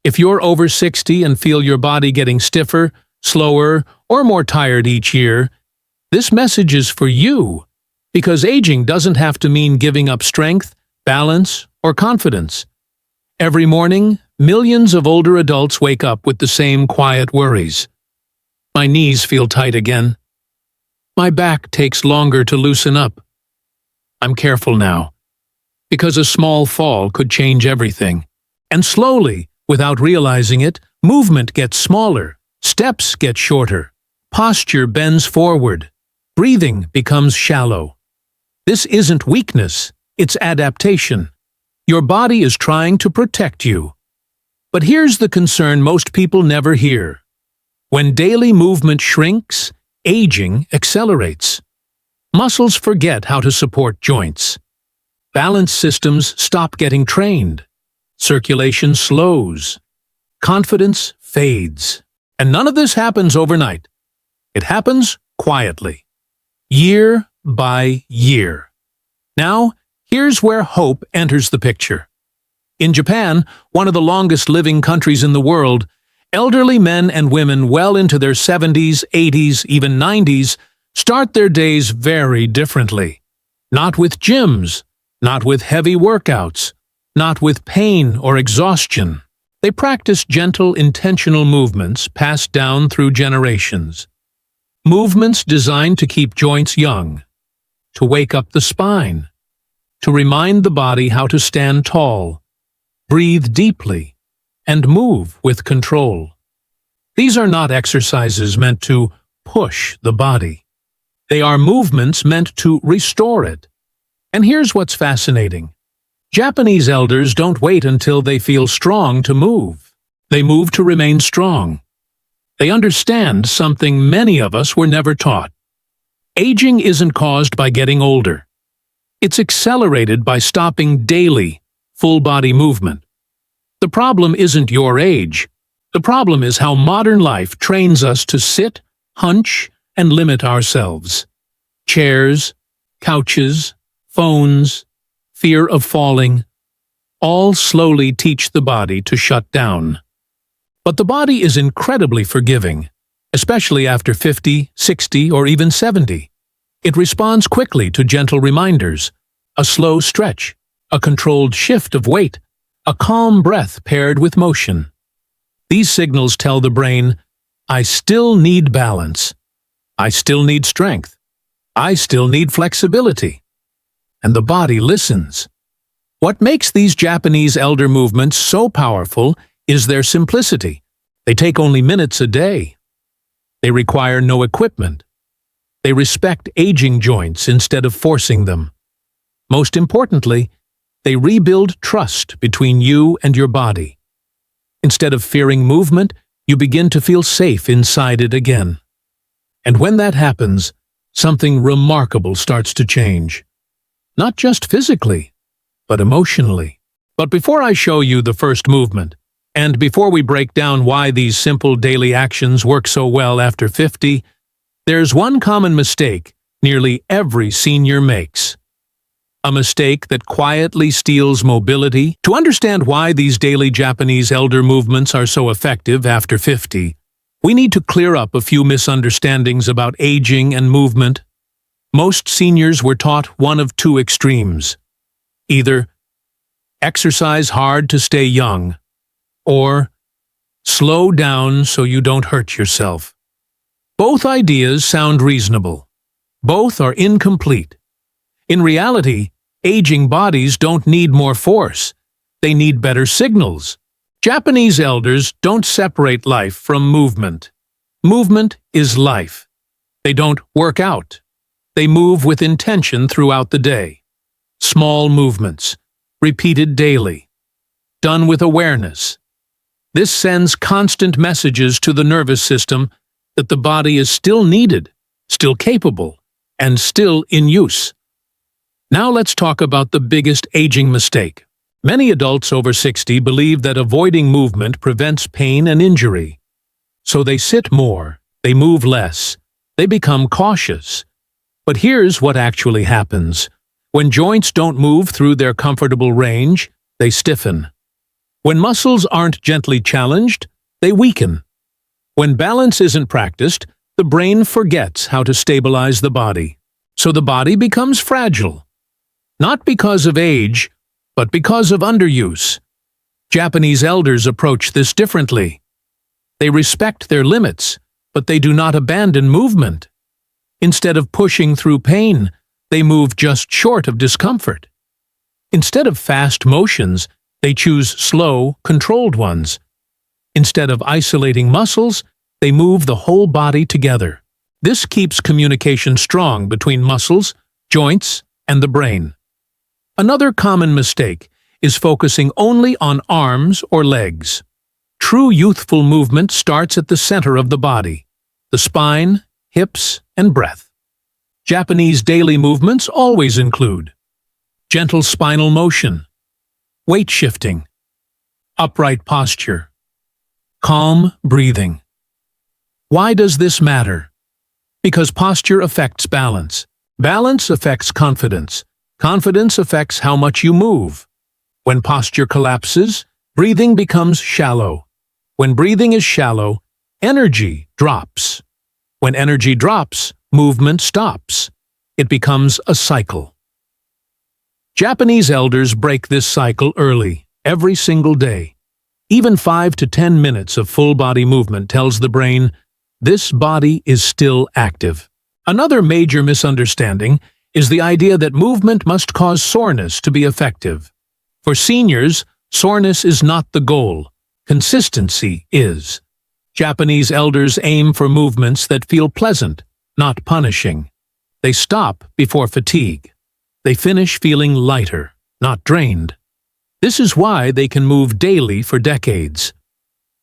If you're over 60 and feel your body getting stiffer, slower, or more tired each year, this message is for you, because aging doesn't have to mean giving up strength, balance, or confidence. Every morning, millions of older adults wake up with the same quiet worries. My knees feel tight again. My back takes longer to loosen up. I'm careful now, because a small fall could change everything. And slowly, without realizing it, movement gets smaller, steps get shorter, posture bends forward, breathing becomes shallow. This isn't weakness, it's adaptation. Your body is trying to protect you. But here's the concern most people never hear. When daily movement shrinks, aging accelerates. Muscles forget how to support joints. Balance systems stop getting trained. Circulation slows. Confidence fades. And none of this happens overnight. It happens quietly, year by year. Now, here's where hope enters the picture. In Japan, one of the longest living countries in the world, elderly men and women well into their 70s, 80s, even 90s start their days very differently. Not with gyms, not with heavy workouts, not with pain or exhaustion. They practice gentle, intentional movements passed down through generations. Movements designed to keep joints young, to wake up the spine, to remind the body how to stand tall, breathe deeply, and move with control. These are not exercises meant to push the body. They are movements meant to restore it. And here's what's fascinating. Japanese elders don't wait until they feel strong to move. They move to remain strong. They understand something many of us were never taught. Aging isn't caused by getting older. It's accelerated by stopping daily, full-body movement. The problem isn't your age. The problem is how modern life trains us to sit, hunch, and limit ourselves. Chairs, couches, phones, fear of falling, all slowly teach the body to shut down. But the body is incredibly forgiving, especially after 50, 60, or even 70. It responds quickly to gentle reminders, a slow stretch, a controlled shift of weight, a calm breath paired with motion. These signals tell the brain, I still need balance. I still need strength. I still need flexibility. And the body listens. What makes these Japanese elder movements so powerful is their simplicity. They take only minutes a day. They require no equipment. They respect aging joints instead of forcing them. Most importantly, they rebuild trust between you and your body. Instead of fearing movement, you begin to feel safe inside it again. And when that happens, something remarkable starts to change. Not just physically, but emotionally. But before I show you the first movement, and before we break down why these simple daily actions work so well after 50, there's one common mistake nearly every senior makes. A mistake that quietly steals mobility. To understand why these daily Japanese elder movements are so effective after 50, we need to clear up a few misunderstandings about aging and movement. Most seniors were taught one of two extremes. Either exercise hard to stay young, or slow down so you don't hurt yourself. Both ideas sound reasonable. Both are incomplete. In reality, aging bodies don't need more force. They need better signals. Japanese elders don't separate life from movement. Movement is life. They don't work out. They move with intention throughout the day. Small movements, repeated daily, done with awareness. This sends constant messages to the nervous system that the body is still needed, still capable, and still in use. Now let's talk about the biggest aging mistake. Many adults over 60 believe that avoiding movement prevents pain and injury. So they sit more, they move less, they become cautious. But here's what actually happens. When joints don't move through their comfortable range, they stiffen. When muscles aren't gently challenged, they weaken. When balance isn't practiced, the brain forgets how to stabilize the body. So the body becomes fragile. Not because of age, but because of underuse. Japanese elders approach this differently. They respect their limits, but they do not abandon movement. Instead of pushing through pain, they move just short of discomfort. Instead of fast motions, they choose slow, controlled ones. Instead of isolating muscles, they move the whole body together. This keeps communication strong between muscles, joints, and the brain. Another common mistake is focusing only on arms or legs. True youthful movement starts at the center of the body, the spine, hips, and breath. Japanese daily movements always include gentle spinal motion, weight shifting, upright posture, calm breathing. Why does this matter? Because posture affects balance. Balance affects confidence. Confidence affects how much you move. When posture collapses, breathing becomes shallow. When breathing is shallow, energy drops. When energy drops, movement stops. It becomes a cycle. Japanese elders break this cycle early, every single day. Even 5 to 10 minutes of full-body movement tells the brain, this body is still active. Another major misunderstanding is the idea that movement must cause soreness to be effective. For seniors, soreness is not the goal. Consistency is. Japanese elders aim for movements that feel pleasant, not punishing. They stop before fatigue. They finish feeling lighter, not drained. This is why they can move daily for decades.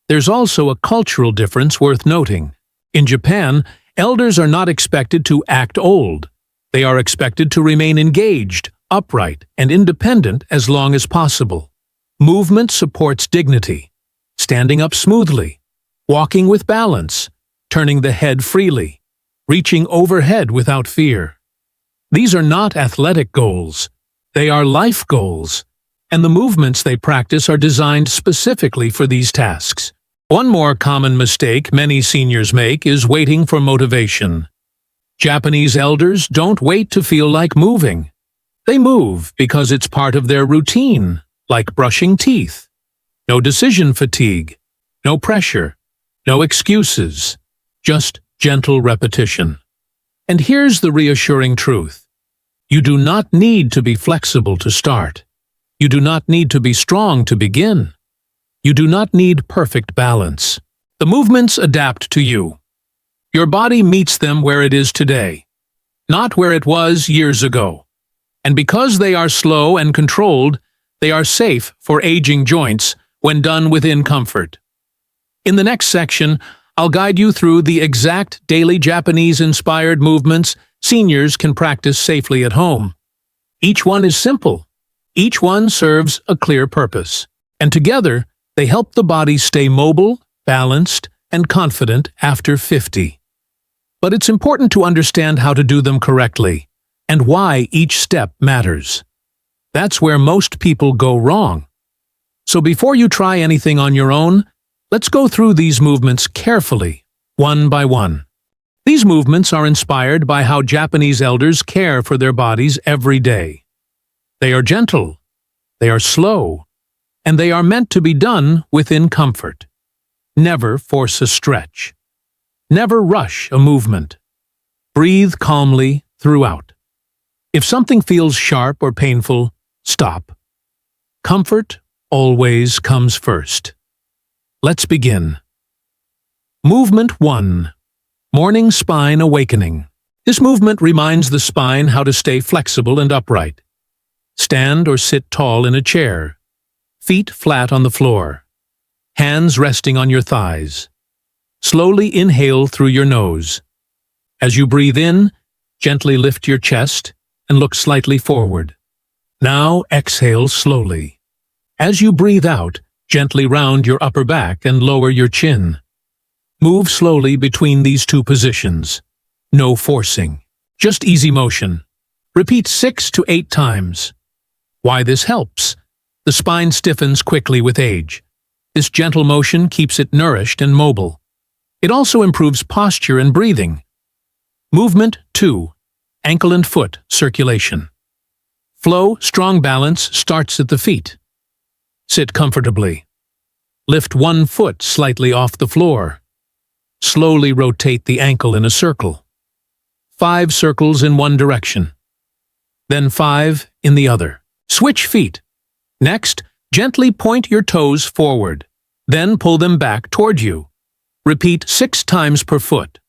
There's also a cultural difference worth noting. In Japan, elders are not expected to act old. They are expected to remain engaged, upright, and independent as long as possible. Movement supports dignity, standing up smoothly, walking with balance, turning the head freely, reaching overhead without fear. These are not athletic goals. They are life goals, and the movements they practice are designed specifically for these tasks. One more common mistake many seniors make is waiting for motivation. Japanese elders don't wait to feel like moving. They move because it's part of their routine, like brushing teeth. No decision fatigue, no pressure, no excuses, just gentle repetition. And here's the reassuring truth. You do not need to be flexible to start. You do not need to be strong to begin. You do not need perfect balance. The movements adapt to you. Your body meets them where it is today, not where it was years ago. And because they are slow and controlled, they are safe for aging joints when done within comfort. In the next section, I'll guide you through the exact daily Japanese-inspired movements seniors can practice safely at home. Each one is simple. Each one serves a clear purpose. And together, they help the body stay mobile, balanced, and confident after 50. But it's important to understand how to do them correctly, and why each step matters. That's where most people go wrong. So before you try anything on your own, let's go through these movements carefully, one by one. These movements are inspired by how Japanese elders care for their bodies every day. They are gentle, they are slow, and they are meant to be done within comfort. Never force a stretch. Never rush a movement. Breathe calmly throughout. If something feels sharp or painful, stop. Comfort always comes first. Let's begin. Movement 1. Morning Spine Awakening. This movement reminds the spine how to stay flexible and upright. Stand or sit tall in a chair. Feet flat on the floor. Hands resting on your thighs. Slowly inhale through your nose. As you breathe in, gently lift your chest and look slightly forward. Now exhale slowly. As you breathe out, gently round your upper back and lower your chin. Move slowly between these two positions. No forcing. Just easy motion. Repeat 6 to 8 times. Why this helps? The spine stiffens quickly with age. This gentle motion keeps it nourished and mobile. It also improves posture and breathing. Movement 2. Ankle and foot circulation. Flow, strong balance starts at the feet. Sit comfortably. Lift one foot slightly off the floor. Slowly rotate the ankle in a circle. 5 circles in one direction. Then 5 in the other. Switch feet. Next, gently point your toes forward. Then pull them back toward you. Repeat 6 times per foot.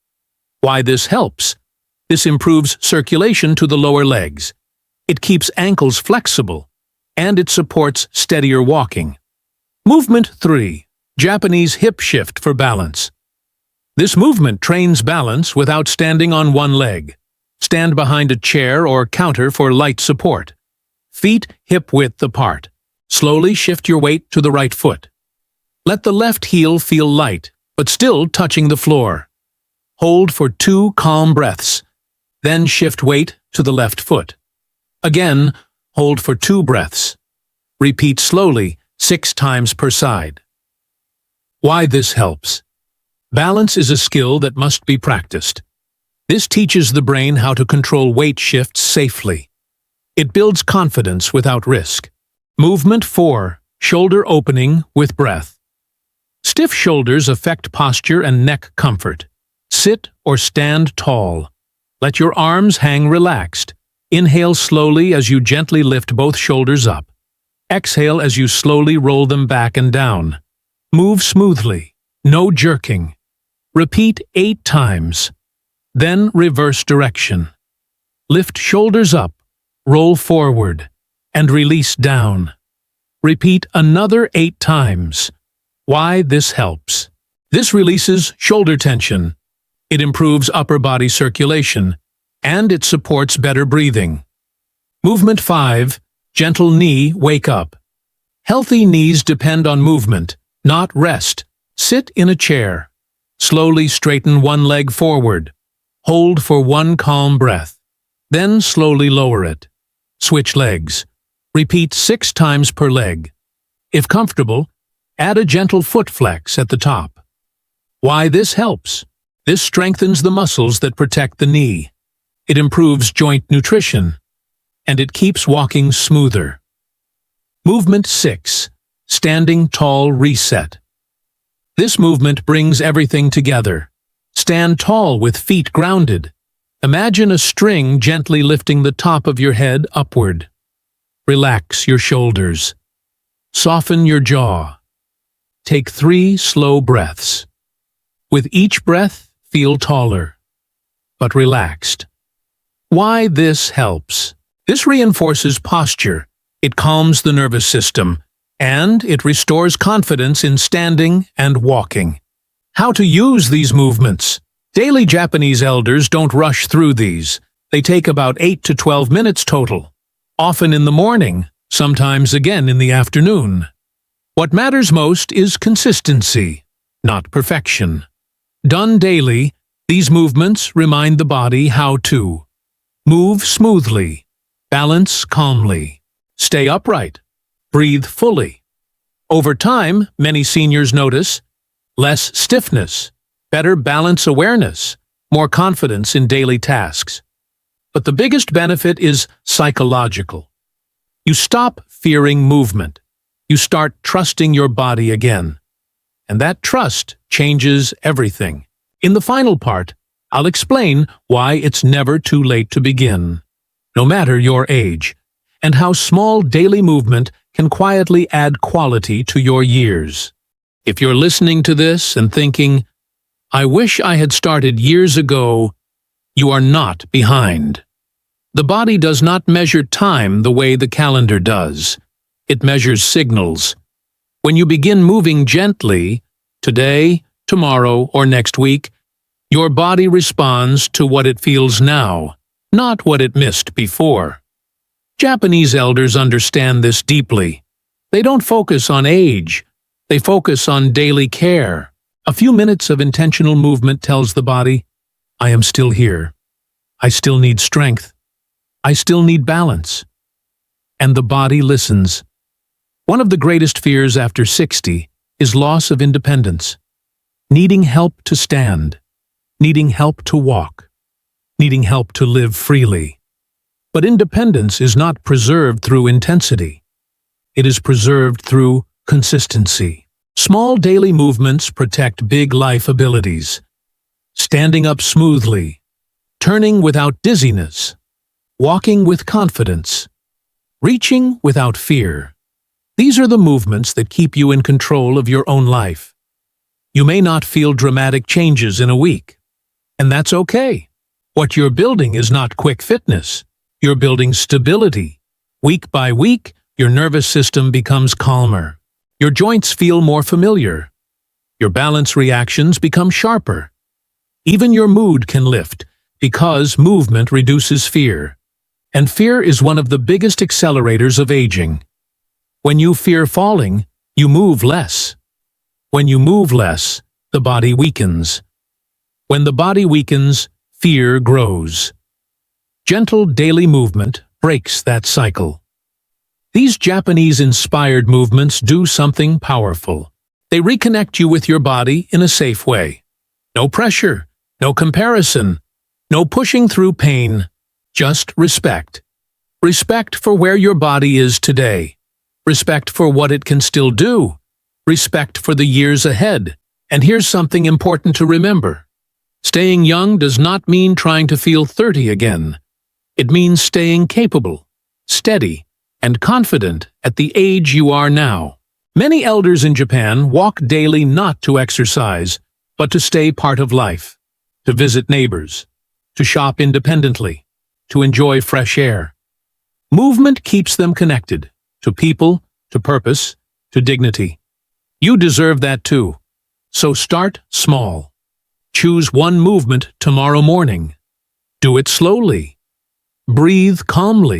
Why this helps? This improves circulation to the lower legs. It keeps ankles flexible, and it supports steadier walking. Movement 3. Japanese hip shift for balance. This movement trains balance without standing on one leg. Stand behind a chair or counter for light support. Feet hip-width apart. Slowly shift your weight to the right foot. Let the left heel feel light, but still touching the floor. Hold for 2 calm breaths. Then shift weight to the left foot. Again, hold for 2 breaths. Repeat slowly, 6 times per side. Why this helps? Balance is a skill that must be practiced. This teaches the brain how to control weight shifts safely. It builds confidence without risk. Movement 4. Shoulder opening with breath. Stiff shoulders affect posture and neck comfort. Sit or stand tall. Let your arms hang relaxed. Inhale slowly as you gently lift both shoulders up. Exhale as you slowly roll them back and down. Move smoothly, no jerking. Repeat 8 times. Then reverse direction. Lift shoulders up, roll forward, and release down. Repeat another 8 times. Why this helps? This releases shoulder tension. It improves upper body circulation, and it supports better breathing. Movement 5. Gentle knee wake up. Healthy knees depend on movement, not rest. Sit in a chair. Slowly straighten one leg forward. Hold for 1 calm breath. Then slowly lower it. Switch legs. Repeat 6 times per leg. If comfortable, add a gentle foot flex at the top. Why this helps? This strengthens the muscles that protect the knee. It improves joint nutrition, and it keeps walking smoother. Movement 6. Standing tall reset. This movement brings everything together. Stand tall with feet grounded. Imagine a string gently lifting the top of your head upward. Relax your shoulders. Soften your jaw. Take 3 slow breaths. With each breath, feel taller, but relaxed. Why this helps? This reinforces posture. It calms the nervous system, and it restores confidence in standing and walking. How to use these movements? Daily Japanese elders don't rush through these. They take about 8 to 12 minutes total, often in the morning, sometimes again in the afternoon. What matters most is consistency, not perfection. Done daily, these movements remind the body how to move smoothly, balance calmly, stay upright, breathe fully. Over time, many seniors notice less stiffness, better balance awareness, more confidence in daily tasks. But the biggest benefit is psychological. You stop fearing movement. You start trusting your body again. And that trust changes everything. In the final part, I'll explain why it's never too late to begin, no matter your age, and how small daily movement can quietly add quality to your years. If you're listening to this and thinking, I wish I had started years ago, you are not behind. The body does not measure time the way the calendar does. It measures signals. When you begin moving gently, today, tomorrow, or next week, your body responds to what it feels now, not what it missed before. Japanese elders understand this deeply. They don't focus on age. They focus on daily care. A few minutes of intentional movement tells the body, I am still here. I still need strength. I still need balance. And the body listens. One of the greatest fears after 60 is loss of independence. Needing help to stand, needing help to walk, needing help to live freely. But independence is not preserved through intensity. It is preserved through consistency. Small daily movements protect big life abilities. Standing up smoothly, turning without dizziness, walking with confidence, reaching without fear. These are the movements that keep you in control of your own life. You may not feel dramatic changes in a week, and that's okay. What you're building is not quick fitness. You're building stability. Week by week, your nervous system becomes calmer. Your joints feel more familiar. Your balance reactions become sharper. Even your mood can lift because movement reduces fear. And fear is one of the biggest accelerators of aging. When you fear falling, you move less. When you move less, the body weakens. When the body weakens, fear grows. Gentle daily movement breaks that cycle. These Japanese-inspired movements do something powerful. They reconnect you with your body in a safe way. No pressure, no comparison, no pushing through pain, just respect. Respect for where your body is today. Respect for what it can still do. Respect for the years ahead. And here's something important to remember. Staying young does not mean trying to feel 30 again. It means staying capable, steady, and confident at the age you are now. Many elders in Japan walk daily not to exercise, but to stay part of life, to visit neighbors, to shop independently, to enjoy fresh air. Movement keeps them connected, to people, to purpose, to dignity. You deserve that too. So start small. Choose one movement tomorrow morning. Do it slowly. Breathe calmly.